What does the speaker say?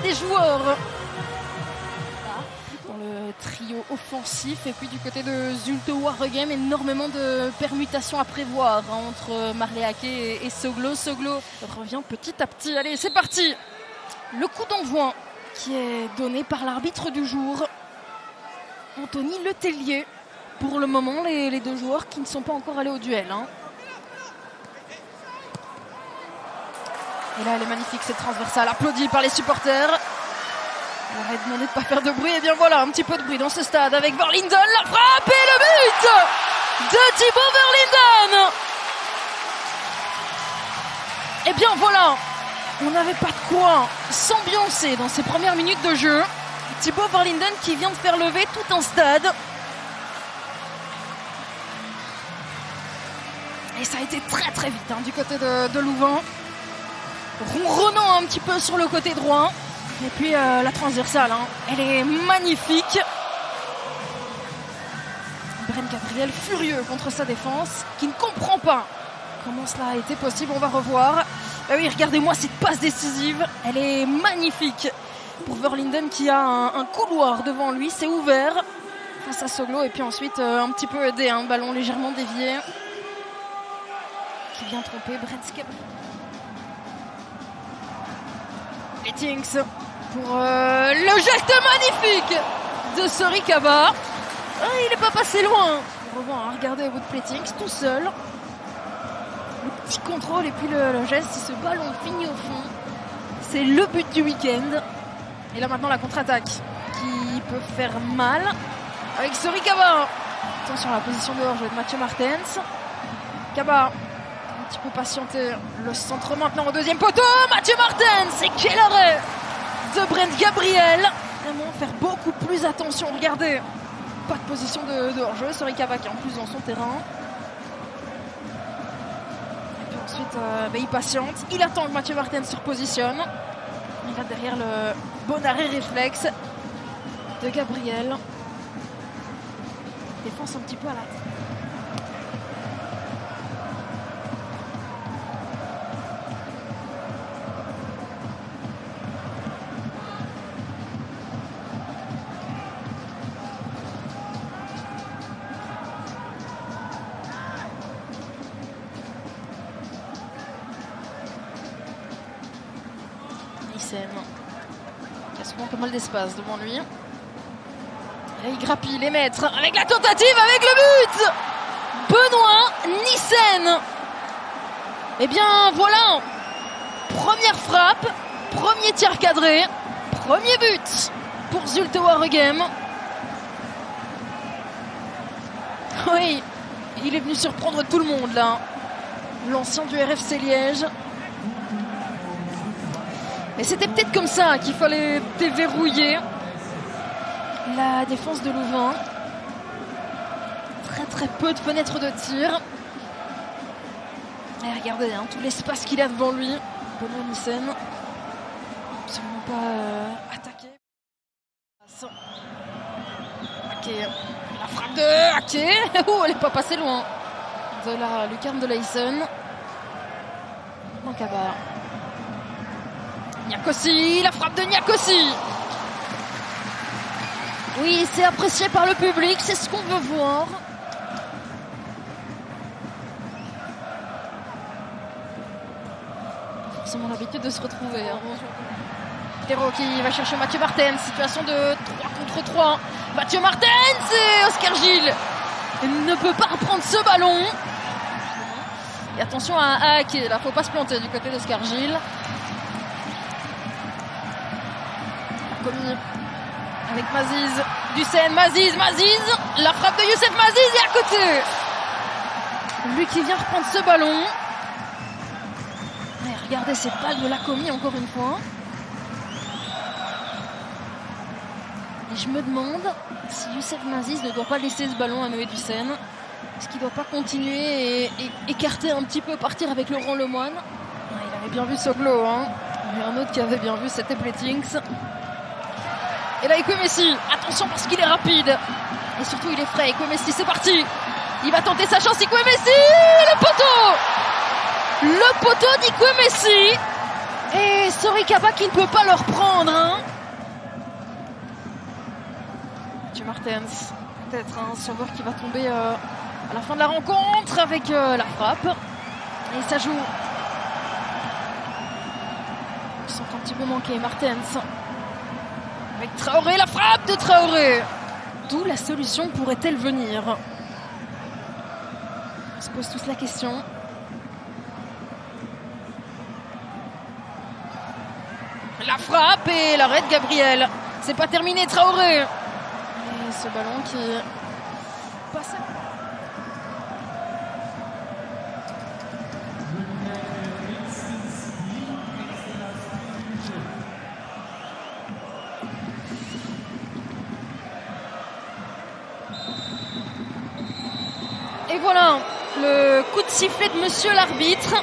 des joueurs dans le trio offensif. Et puis du côté de Zulte Waregem, énormément de permutations à prévoir entre Marley Ake et Soglo. Soglo revient petit à petit. Allez, c'est parti. Le coup d'envoi qui est donné par l'arbitre du jour, Anthony Letellier. Pour le moment, les deux joueurs qui ne sont pas encore allés au duel. Et là, elle est magnifique, cette transversale, applaudie par les supporters. On aurait demandé de ne pas faire de bruit. Et bien voilà, un petit peu de bruit dans ce stade avec Verlinden. La frappe et le but de Thibaut Verlinden. Et bien voilà, on n'avait pas de quoi s'ambiancer dans ces premières minutes de jeu. Thibaut Verlinden qui vient de faire lever tout un stade. Et ça a été très très vite du côté de Louvain. Ronronnant un petit peu sur le côté droit. Et puis la transversale, elle est magnifique. Brent Gabriel furieux contre sa défense, qui ne comprend pas comment cela a été possible. On va revoir. Ah oui, regardez-moi cette passe décisive. Elle est magnifique pour Verlinden qui a un couloir devant lui. C'est ouvert face à Soglo. Et puis ensuite, un petit peu aidé, un ballon légèrement dévié qui vient tromper Brent. Pletings pour le geste magnifique de Sorikaba. Il n'est pas passé loin. On revoit, regardez Wood Pletings tout seul. Le petit contrôle et puis le geste. Si ce ballon finit au fond, c'est le but du week-end. Et là maintenant la contre-attaque qui peut faire mal avec Sorikaba. Attention à la position de hors-jeu de Mathieu Martens. Kaba un petit peu patienté. Le centre maintenant au deuxième poteau. Mathieu Martens. Et quel arrêt de Brent Gabriel. Vraiment faire beaucoup plus attention. Regardez. Pas de position de hors-jeu. Sorikaba qui est en plus dans son terrain. Et puis ensuite, il patiente. Il attend que Mathieu Martens se repositionne. Il va derrière le bon arrêt réflexe de Gabriel. Défense un petit peu à la... Il a souvent pas mal d'espace devant lui. Et là, il grappille les mètres avec la tentative, avec le but. Benoît Nissen. Et bien voilà, première frappe, premier tir cadré, premier but pour Zulte Waregem. Oui, il est venu surprendre tout le monde là. L'ancien du RFC Liège. Et c'était peut-être comme ça qu'il fallait déverrouiller la défense de Louvain. Très très peu de fenêtres de tir. Et regardez tout l'espace qu'il a devant lui. Benoît Nissen. Absolument pas attaqué. Ake. La frappe de Ake. Elle n'est pas passée loin de la lucarne de Leysen. Mankaba. Niakosi, la frappe de Niakosi. Oui, c'est apprécié par le public, c'est ce qu'on veut voir. Forcément l'habitude de se retrouver. Théro qui va chercher Mathieu Martens, situation de 3 contre 3. Mathieu Martens et Oscar Gilles ne peut pas reprendre ce ballon. Et attention à Ake, là faut pas se planter du côté d'Oscar Gilles. Avec Maziz, Dussen, Maziz, la frappe de Youssef Maziz est à côté. Lui qui vient reprendre ce ballon. Et regardez cette balle de Lacomi encore une fois. Et je me demande si Youssef Maziz ne doit pas laisser ce ballon à Noé Dussen. Est-ce qu'il ne doit pas continuer et écarter un petit peu, partir avec Laurent Lemoine. Il avait bien vu Soglo. Il y a un autre qui avait bien vu, c'était Pletings. Et là, Ikwemesi, attention parce qu'il est rapide. Et surtout, il est frais. Ikwemesi, c'est parti. Il va tenter sa chance. Ikwemesi, le poteau d'Ikwemesi. Et Soricaba qui ne peut pas le reprendre. Hein. Mathieu Martens, peut-être un sauveur qui va tomber à la fin de la rencontre avec la frappe. Et ça joue. Ils sont un petit peu manqués, Martens. Avec Traoré, la frappe de Traoré. D'où la solution pourrait-elle venir? On se pose tous la question. La frappe et l'arrêt de Gabriel. C'est pas terminé, Traoré. Et ce ballon qui passe. Et voilà le coup de sifflet de monsieur l'arbitre.